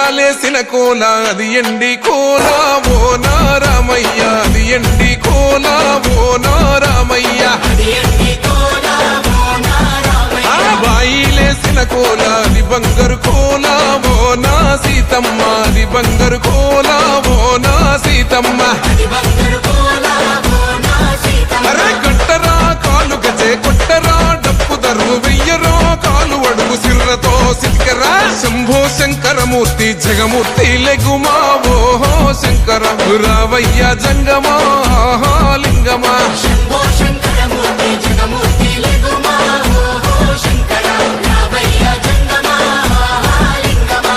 ఉయ్యాలేసిన కోల అది ఎండి కోల ఓ నారామయ్య అది ఎండి కోల ఓ నారామయ్య బాయిలేసిన కోల అది బంగారు కోల ఓ నా సీతమ్మ అది బంగారు కోల ఓ నా సీతమ్మ అరే కట్టరా కాలు గజే కొట్టరా డప్పు దర్రు వెయ్యరో కాలు అడుగు సిర్రతో సిటికరా శంభో శంకరమూర్తి జగమూర్తి లెగుమా ఓహో శంకర రావయ్య జంగమా లింగమా శంభో శంకరమూర్తి జగమూర్తి లెగుమా ఓహో శంకర రావయ్య జంగమా లింగమా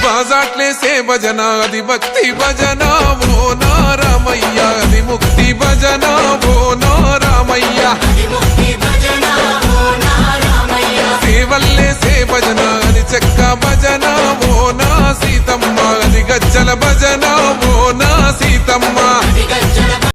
బాజాట్లేసే భజన అది భక్తి భజన ఓ నారామయ్య అది ముక్తి భజన ఓ నారామయ్య సేవల్లేసే భజన అది చెక్క భజన ఓ నా సీతమ్మ అది గజ్జల భజన ఓ నా సీతమ్మ